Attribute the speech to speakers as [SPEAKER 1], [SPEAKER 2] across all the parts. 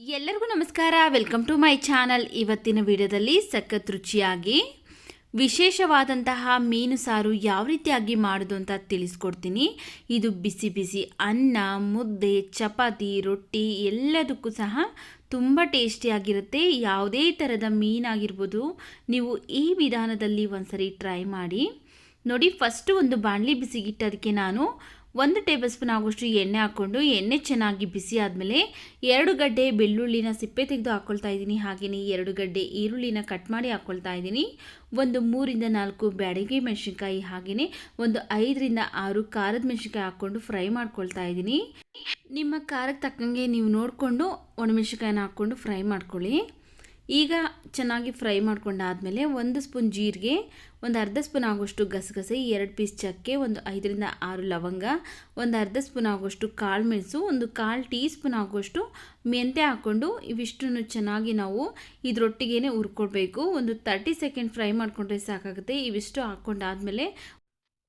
[SPEAKER 1] ಎಲ್ಲರಿಗೂ ನಮಸ್ಕಾರ. Welcome to my channel. ಇವತ್ತಿನ ವಿಡಿಯೋದಲ್ಲಿ ಸಖತ್ ರುಚಿಯಾಗಿ ವಿಶೇಷವಾದಂತಹ ಮೀನು ಸಾರು ಯಾವ ರೀತಿಯಾಗಿ ಮಾಡೋದು ಅಂತ ತಿಳಿಸ್ಕೊಡ್ತೀನಿ. ಇದು ಬಿಸಿ ಬಿಸಿ ಅನ್ನ, ಮುದ್ದೆ, ಚಪಾತಿ, ರೊಟ್ಟಿ ಎಲ್ಲದಕ್ಕೂ ಸಹ ತುಂಬ ಟೇಸ್ಟಿಯಾಗಿರುತ್ತೆ. ಯಾವುದೇ ಥರದ ಮೀನಾಗಿರ್ಬೋದು, ನೀವು ಈ ವಿಧಾನದಲ್ಲಿ ಒಂದ್ಸರಿ ಟ್ರೈ ಮಾಡಿ ನೋಡಿ. ಫಸ್ಟು ಒಂದು ಬಾಣಲಿ ಬಿಸಿಗಿಟ್ಟು ಅದಕ್ಕೆ ನಾನು 1 ಟೇಬಲ್ ಸ್ಪೂನ್ ಆಗೋಷ್ಟು ಎಣ್ಣೆ ಹಾಕ್ಕೊಂಡು, ಎಣ್ಣೆ ಚೆನ್ನಾಗಿ ಬಿಸಿ ಆದಮೇಲೆ 2 ಗಡ್ಡೆ ಬೆಳ್ಳುಳ್ಳಿನ ಸಿಪ್ಪೆ ತೆಗೆದು ಹಾಕ್ಕೊಳ್ತಾ ಇದ್ದೀನಿ. ಹಾಗೆಯೇ 2 ಗಡ್ಡೆ ಈರುಳ್ಳಿನ ಕಟ್ ಮಾಡಿ ಹಾಕ್ಕೊಳ್ತಾ ಇದ್ದೀನಿ. ಒಂದು 3 ರಿಂದ 4 ಬ್ಯಾಡಗಿ ಮೆಣಸಿನ್ಕಾಯಿ, ಹಾಗೆಯೇ ಒಂದು 5 ರಿಂದ 6 ಖಾರದ ಮೆಣಸಿನ್ಕಾಯಿ ಹಾಕ್ಕೊಂಡು ಫ್ರೈ ಮಾಡ್ಕೊಳ್ತಾ ಇದ್ದೀನಿ. ನಿಮ್ಮ ಖಾರಕ್ಕೆ ತಕ್ಕಂಗೆ ನೀವು ನೋಡಿಕೊಂಡು ಒಣಮೆಣಸಿನ್ಕಾಯಿನ ಹಾಕ್ಕೊಂಡು ಫ್ರೈ ಮಾಡ್ಕೊಳ್ಳಿ. ಈಗ ಚೆನ್ನಾಗಿ ಫ್ರೈ ಮಾಡ್ಕೊಂಡಾದಮೇಲೆ 1 ಸ್ಪೂನ್ ಜೀರಿಗೆ, ಒಂದು ಅರ್ಧ ಸ್ಪೂನ್ ಆಗೋಷ್ಟು ಗಸಗಸೆ, 2 ಪೀಸ್ ಚಕ್ಕೆ, ಒಂದು 5 ರಿಂದ 6 ಲವಂಗ, ಒಂದು ಅರ್ಧ ಸ್ಪೂನ್ ಆಗೋಷ್ಟು ಕಾಳು ಮೆಣಸು, ಒಂದು 1/4 ಟೀ ಸ್ಪೂನ್ ಆಗೋಷ್ಟು ಮೆಂತ್ಯ ಹಾಕ್ಕೊಂಡು ಇವಿಷ್ಟನ್ನು ಚೆನ್ನಾಗಿ ನಾವು ಇದರೊಟ್ಟಿಗೆ ಹುರ್ಕೊಳ್ಬೇಕು. ಒಂದು 30 ಸೆಕೆಂಡ್ ಫ್ರೈ ಮಾಡಿಕೊಂಡ್ರೆ ಸಾಕಾಗುತ್ತೆ. ಇವಿಷ್ಟು ಹಾಕ್ಕೊಂಡಾದಮೇಲೆ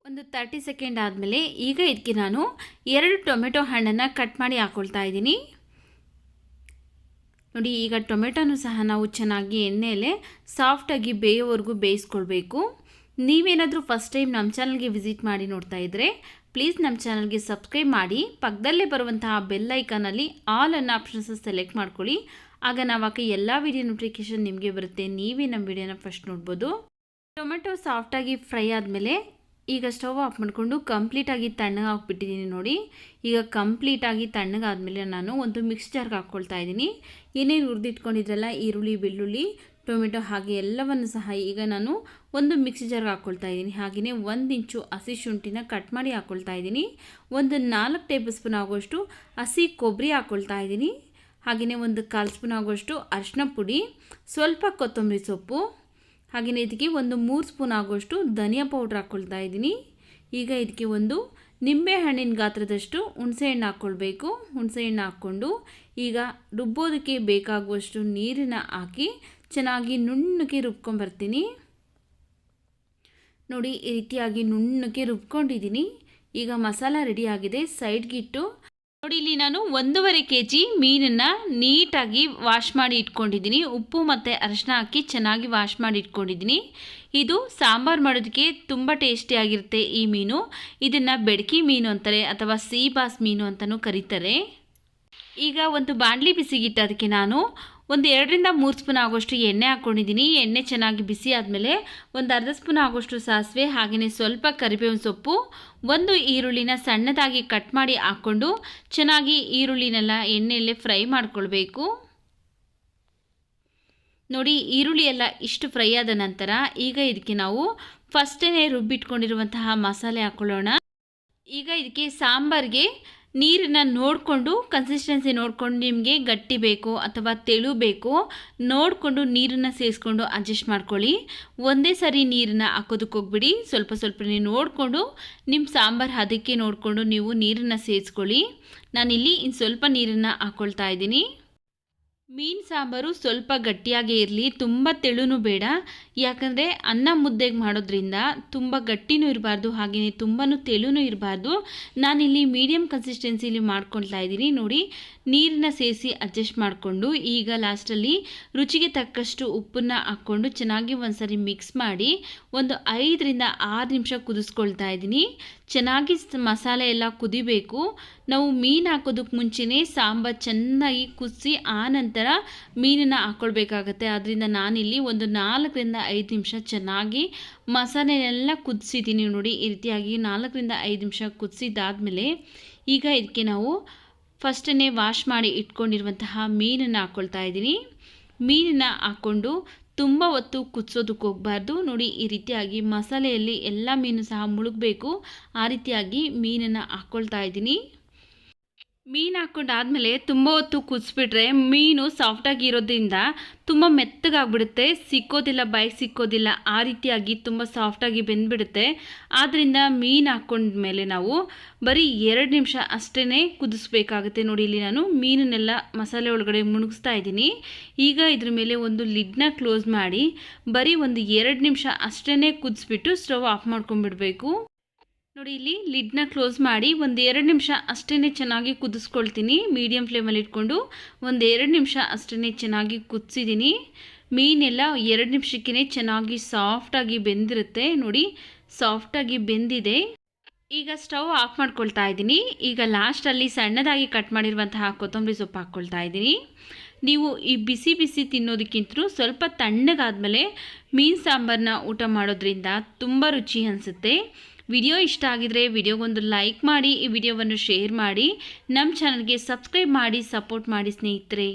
[SPEAKER 1] ಒಂದು 30 ಸೆಕೆಂಡ್ ಆದಮೇಲೆ ಈಗ ಇದಕ್ಕೆ ನಾನು 2 ಟೊಮೆಟೊ ಹಣ್ಣನ್ನು ಕಟ್ ಮಾಡಿ ಹಾಕ್ಕೊಳ್ತಾ ಇದ್ದೀನಿ. ನೋಡಿ, ಈಗ ಟೊಮೆಟೊನೂ ಸಹ ನಾವು ಚೆನ್ನಾಗಿ ಎಣ್ಣೆಯಲ್ಲೇ ಸಾಫ್ಟಾಗಿ ಬೇಯೋವರೆಗೂ ಬೇಯಿಸ್ಕೊಳ್ಬೇಕು. ನೀವೇನಾದರೂ ಫಸ್ಟ್ ಟೈಮ್ ನಮ್ಮ ಚಾನಲ್ಗೆ ವಿಸಿಟ್ ಮಾಡಿ ನೋಡ್ತಾ ಇದ್ದರೆ ಪ್ಲೀಸ್ ನಮ್ಮ ಚಾನಲ್ಗೆ ಸಬ್ಸ್ಕ್ರೈಬ್ ಮಾಡಿ, ಪಕ್ಕದಲ್ಲೇ ಬರುವಂತಹ ಬೆಲ್ ಐಕಾನಲ್ಲಿ ಆಲ್ ಅನ್ನೋ ಆಪ್ಷನ್ಸ್ ಸೆಲೆಕ್ಟ್ ಮಾಡ್ಕೊಳ್ಳಿ. ಆಗ ನಾವು ಹಾಕಿ ಎಲ್ಲ ವಿಡಿಯೋ ನೋಟಿಫಿಕೇಷನ್ ನಿಮಗೆ ಬರುತ್ತೆ, ನೀವೇ ನಮ್ಮ ವಿಡಿಯೋನ ಫಸ್ಟ್ ನೋಡ್ಬೋದು. ಟೊಮೆಟೊ ಸಾಫ್ಟಾಗಿ ಫ್ರೈ ಆದಮೇಲೆ ಈಗ ಸ್ಟವ್ ಆಫ್ ಮಾಡಿಕೊಂಡು ಕಂಪ್ಲೀಟಾಗಿ ತಣ್ಣಗೆ ಹಾಕ್ಬಿಟ್ಟಿದ್ದೀನಿ. ನೋಡಿ, ಈಗ ಕಂಪ್ಲೀಟಾಗಿ ತಣ್ಣಗಾದಮೇಲೆ ನಾನು ಒಂದು ಮಿಕ್ಸ್ ಜಾರ್ಗೆ ಹಾಕ್ಕೊಳ್ತಾ ಇದ್ದೀನಿ. ಏನೇನು ಹುರಿದಿಟ್ಕೊಂಡಿದ್ರಲ್ಲ ಈರುಳ್ಳಿ, ಬೆಳ್ಳುಳ್ಳಿ, ಟೊಮೆಟೊ ಹಾಗೆ ಎಲ್ಲವನ್ನು ಸಹ ಈಗ ನಾನು ಒಂದು ಮಿಕ್ಸಿ ಜಾರ್ಗೆ ಹಾಕ್ಕೊಳ್ತಾ ಇದ್ದೀನಿ. ಹಾಗೆಯೇ 1 ಇಂಚು ಹಸಿ ಶುಂಠಿನ ಕಟ್ ಮಾಡಿ ಹಾಕ್ಕೊಳ್ತಾ ಇದ್ದೀನಿ. ಒಂದು 4 ಟೇಬಲ್ ಸ್ಪೂನ್ ಆಗೋಷ್ಟು ಹಸಿ ಕೊಬ್ಬರಿ ಹಾಕ್ಕೊಳ್ತಾ ಇದ್ದೀನಿ. ಹಾಗೆಯೇ ಒಂದು 1/4 ಸ್ಪೂನ್ ಆಗೋಷ್ಟು ಅರಿಶಿನ ಪುಡಿ, ಸ್ವಲ್ಪ ಕೊತ್ತಂಬರಿ ಸೊಪ್ಪು, ಹಾಗೆಯೇ ಇದಕ್ಕೆ ಒಂದು 3 ಸ್ಪೂನ್ ಆಗೋಷ್ಟು ಧನಿಯಾ ಪೌಡ್ರ್ ಹಾಕ್ಕೊಳ್ತಾ ಇದ್ದೀನಿ. ಈಗ ಇದಕ್ಕೆ ಒಂದು ನಿಂಬೆ ಹಣ್ಣಿನ ಗಾತ್ರದಷ್ಟು ಹುಣಸೆಹಣ್ಣು ಹಾಕ್ಕೊಳ್ಬೇಕು. ಹುಣಸೆಹಣ್ಣು ಹಾಕ್ಕೊಂಡು ಈಗ ರುಬ್ಬೋದಕ್ಕೆ ಬೇಕಾಗುವಷ್ಟು ನೀರನ್ನು ಹಾಕಿ ಚೆನ್ನಾಗಿ ನುಣ್ಣಗೆ ರುಬ್ಕೊಂಬರ್ತೀನಿ. ನೋಡಿ, ಈ ರೀತಿಯಾಗಿ ನುಣ್ಣಗೆ ರುಬ್ಕೊಂಡಿದ್ದೀನಿ. ಈಗ ಮಸಾಲ ರೆಡಿಯಾಗಿದೆ, ಸೈಡ್ಗಿಟ್ಟು ನೋಡಿ. ಇಲ್ಲಿ ನಾನು 1.5 kg ಮೀನನ್ನು ನೀಟಾಗಿ ವಾಶ್ ಮಾಡಿ ಇಟ್ಕೊಂಡಿದ್ದೀನಿ. ಉಪ್ಪು ಮತ್ತು ಅರಿಶಿನ ಹಾಕಿ ಚೆನ್ನಾಗಿ ವಾಶ್ ಮಾಡಿ ಇಟ್ಕೊಂಡಿದ್ದೀನಿ. ಇದು ಸಾಂಬಾರು ಮಾಡೋದಕ್ಕೆ ತುಂಬ ಟೇಸ್ಟಿಯಾಗಿರುತ್ತೆ ಈ ಮೀನು. ಇದನ್ನು ಬೆಡಕಿ ಮೀನು ಅಂತಾರೆ ಅಥವಾ ಸೀ ಬಾಸ್ ಮೀನು ಅಂತಲೂ ಕರೀತಾರೆ. ಈಗ ಒಂದು ಬಾಣಲಿ ಬಿಸಿಗಿಟ್ಟು ಅದಕ್ಕೆ ನಾನು ಒಂದು 2 ರಿಂದ 3 ಸ್ಪೂನ್ ಆಗೋಷ್ಟು ಎಣ್ಣೆ ಹಾಕ್ಕೊಂಡಿದ್ದೀನಿ. ಎಣ್ಣೆ ಚೆನ್ನಾಗಿ ಬಿಸಿ ಆದಮೇಲೆ ಒಂದು ಅರ್ಧ ಸ್ಪೂನ್ ಆಗೋಷ್ಟು ಸಾಸಿವೆ, ಹಾಗೆಯೇ ಸ್ವಲ್ಪ ಕರಿಬೇವಿನ ಸೊಪ್ಪು, ಒಂದು ಈರುಳ್ಳಿನ ಸಣ್ಣದಾಗಿ ಕಟ್ ಮಾಡಿ ಹಾಕ್ಕೊಂಡು ಚೆನ್ನಾಗಿ ಈರುಳ್ಳಿನೆಲ್ಲ ಎಣ್ಣೆಯಲ್ಲೇ ಫ್ರೈ ಮಾಡ್ಕೊಳ್ಬೇಕು. ನೋಡಿ, ಈರುಳ್ಳಿ ಎಲ್ಲ ಇಷ್ಟು ಫ್ರೈ ಆದ ನಂತರ ಈಗ ಇದಕ್ಕೆ ನಾವು ಫಸ್ಟೇ ರುಬ್ಬಿಟ್ಕೊಂಡಿರುವಂತಹ ಮಸಾಲೆ ಹಾಕ್ಕೊಳ್ಳೋಣ. ಈಗ ಇದಕ್ಕೆ ಸಾಂಬಾರಿಗೆ ನೀರನ್ನು ನೋಡಿಕೊಂಡು, ಕನ್ಸಿಸ್ಟೆನ್ಸಿ ನೋಡಿಕೊಂಡು, ನಿಮಗೆ ಗಟ್ಟಿ ಬೇಕೋ ಅಥವಾ ತೆಳು ಬೇಕೋ ನೋಡಿಕೊಂಡು ನೀರನ್ನು ಸೇರಿಸ್ಕೊಂಡು ಅಡ್ಜಸ್ಟ್ ಮಾಡ್ಕೊಳ್ಳಿ. ಒಂದೇ ಸರಿ ನೀರನ್ನು ಹಾಕೋದಕ್ಕೆ ಹೋಗ್ಬಿಡಿ. ಸ್ವಲ್ಪ ಸ್ವಲ್ಪನೇ ನೋಡಿಕೊಂಡು ನಿಮ್ಮ ಸಾಂಬಾರು ಅದಕ್ಕೆ ನೋಡಿಕೊಂಡು ನೀವು ನೀರನ್ನು ಸೇರಿಸ್ಕೊಳ್ಳಿ. ನಾನಿಲ್ಲಿ ಇನ್ನು ಸ್ವಲ್ಪ ನೀರನ್ನು ಹಾಕ್ಕೊಳ್ತಾ ಇದ್ದೀನಿ. ಮೀನು ಸಾಂಬಾರು ಸ್ವಲ್ಪ ಗಟ್ಟಿಯಾಗೇ ಇರಲಿ, ತುಂಬ ತೆಳುನೂ ಬೇಡ. ಯಾಕಂದರೆ ಅನ್ನ ಮುದ್ದೆಗೆ ಮಾಡೋದ್ರಿಂದ ತುಂಬ ಗಟ್ಟಿನೂ ಇರಬಾರ್ದು, ಹಾಗೆಯೇ ತುಂಬಾ ತೆಳುನೂ ಇರಬಾರ್ದು. ನಾನಿಲ್ಲಿ ಮೀಡಿಯಮ್ ಕನ್ಸಿಸ್ಟೆನ್ಸಿಲಿ ಮಾಡ್ಕೊಳ್ತಾ ಇದ್ದೀನಿ. ನೋಡಿ, ನೀರನ್ನ ಸೇರಿಸಿ ಅಡ್ಜಸ್ಟ್ ಮಾಡಿಕೊಂಡು ಈಗ ಲಾಸ್ಟಲ್ಲಿ ರುಚಿಗೆ ತಕ್ಕಷ್ಟು ಉಪ್ಪನ್ನು ಹಾಕ್ಕೊಂಡು ಚೆನ್ನಾಗಿ ಒಂದ್ಸರಿ ಮಿಕ್ಸ್ ಮಾಡಿ ಒಂದು 5 ರಿಂದ 6 ನಿಮಿಷ ಕುದಿಸ್ಕೊಳ್ತಾ ಇದ್ದೀನಿ. ಚೆನ್ನಾಗಿ ಮಸಾಲೆ ಎಲ್ಲ ಕುದಿಬೇಕು. ನಾವು ಮೀನು ಹಾಕೋದಕ್ಕೆ ಮುಂಚೆನೇ ಸಾಂಬಾರು ಚೆನ್ನಾಗಿ ಕುದಿಸಿ ಆನಂತರ ಮೀನನ್ನು ಹಾಕ್ಕೊಳ್ಬೇಕಾಗತ್ತೆ. ಆದ್ದರಿಂದ ನಾನಿಲ್ಲಿ ಒಂದು 4 ರಿಂದ 5 ನಿಮಿಷ ಚೆನ್ನಾಗಿ ಮಸಾಲೆನೆಲ್ಲ ಕುದಿಸಿದ್ದೀನಿ. ನೋಡಿ, ಈ ರೀತಿಯಾಗಿ 4 ರಿಂದ 5 ನಿಮಿಷ ಕುದಿಸಿದ್ದಾದಮೇಲೆ ಈಗ ಇದಕ್ಕೆ ನಾವು ಫಸ್ಟೇ ವಾಶ್ ಮಾಡಿ ಇಟ್ಕೊಂಡಿರುವಂತಹ ಮೀನನ್ನು ಹಾಕ್ಕೊಳ್ತಾ ಇದ್ದೀನಿ. ಮೀನನ್ನು ಹಾಕ್ಕೊಂಡು ತುಂಬ ಹೊತ್ತು ಕುದಿಸೋದಕ್ಕೆ ಹೋಗಬಾರ್ದು. ನೋಡಿ, ಈ ರೀತಿಯಾಗಿ ಮಸಾಲೆಯಲ್ಲಿ ಎಲ್ಲ ಮೀನು ಸಹ ಮುಳುಗಬೇಕು. ಆ ರೀತಿಯಾಗಿ ಮೀನನ್ನು ಹಾಕ್ಕೊಳ್ತಾ ಇದ್ದೀನಿ. ಮೀನು ಹಾಕ್ಕೊಂಡಾದಮೇಲೆ ತುಂಬ ಹೊತ್ತು ಕುದಿಸ್ಬಿಟ್ರೆ ಮೀನು ಸಾಫ್ಟಾಗಿ ಇರೋದ್ರಿಂದ ತುಂಬ ಮೆತ್ತಗಾಗ್ಬಿಡುತ್ತೆ, ಸಿಕ್ಕೋದಿಲ್ಲ, ಬಾಯಿಗೆ ಸಿಕ್ಕೋದಿಲ್ಲ. ಆ ರೀತಿಯಾಗಿ ತುಂಬ ಸಾಫ್ಟಾಗಿ ಬೆಂದ್ಬಿಡುತ್ತೆ. ಆದ್ದರಿಂದ ಮೀನು ಹಾಕ್ಕೊಂಡ್ಮೇಲೆ ನಾವು ಬರೀ 2 ನಿಮಿಷ ಅಷ್ಟೇ ಕುದಿಸ್ಬೇಕಾಗುತ್ತೆ. ನೋಡಿ, ಇಲ್ಲಿ ನಾನು ಮೀನನ್ನೆಲ್ಲ ಮಸಾಲೆ ಒಳಗಡೆ ಮುಳುಗಿಸ್ತಾ ಇದ್ದೀನಿ. ಈಗ ಇದ್ರ ಮೇಲೆ ಒಂದು ಲಿಡ್ನ ಕ್ಲೋಸ್ ಮಾಡಿ ಬರೀ ಒಂದು 2 ನಿಮಿಷ ಅಷ್ಟೇ ಕುದಿಸ್ಬಿಟ್ಟು ಸ್ಟವ್ ಆಫ್ ಮಾಡ್ಕೊಂಡ್ಬಿಡಬೇಕು. ನೋಡಿ ಇಲ್ಲಿ ಲಿಡ್ನ ಕ್ಲೋಸ್ ಮಾಡಿ ಒಂದು 2 ನಿಮಿಷ ಅಷ್ಟೇ ಚೆನ್ನಾಗಿ ಕುದಿಸ್ಕೊಳ್ತೀನಿ. ಮೀಡಿಯಮ್ ಫ್ಲೇಮಲ್ಲಿ ಇಟ್ಕೊಂಡು ಒಂದು 2 ನಿಮಿಷ ಅಷ್ಟೇ ಚೆನ್ನಾಗಿ ಕುದಿಸಿದ್ದೀನಿ. ಮೀನೆಲ್ಲ 2 ನಿಮಿಷಕ್ಕೇ ಚೆನ್ನಾಗಿ ಸಾಫ್ಟಾಗಿ ಬೆಂದಿರುತ್ತೆ. ನೋಡಿ ಸಾಫ್ಟಾಗಿ ಬೆಂದಿದೆ. ಈಗ ಸ್ಟವ್ ಆಫ್ ಮಾಡ್ಕೊಳ್ತಾ ಇದ್ದೀನಿ. ಈಗ ಲಾಸ್ಟಲ್ಲಿ ಸಣ್ಣದಾಗಿ ಕಟ್ ಮಾಡಿರುವಂತಹ ಕೊತ್ತಂಬರಿ ಸೊಪ್ಪು ಹಾಕ್ಕೊಳ್ತಾ ಇದ್ದೀನಿ. ನೀವು ಈ ಬಿಸಿ ಬಿಸಿ ತಿನ್ನೋದಕ್ಕಿಂತಲೂ ಸ್ವಲ್ಪ ತಣ್ಣಗಾದ್ಮೇಲೆ ಮೀನು ಸಾಂಬಾರನ್ನ ಊಟ ಮಾಡೋದ್ರಿಂದ ತುಂಬ ರುಚಿ ಅನಿಸುತ್ತೆ. ವಿಡಿಯೋ ಇಷ್ಟ ಆಗಿದರೆ ವಿಡಿಯೋಗೊಂದು ಲೈಕ್ ಮಾಡಿ, ಈ ವಿಡಿಯೋವನ್ನು ಶೇರ್ ಮಾಡಿ, ನಮ್ಮ ಚಾನಲ್ಗೆ ಸಬ್ಸ್ಕ್ರೈಬ್ ಮಾಡಿ ಸಪೋರ್ಟ್ ಮಾಡಿ ಸ್ನೇಹಿತರೆ.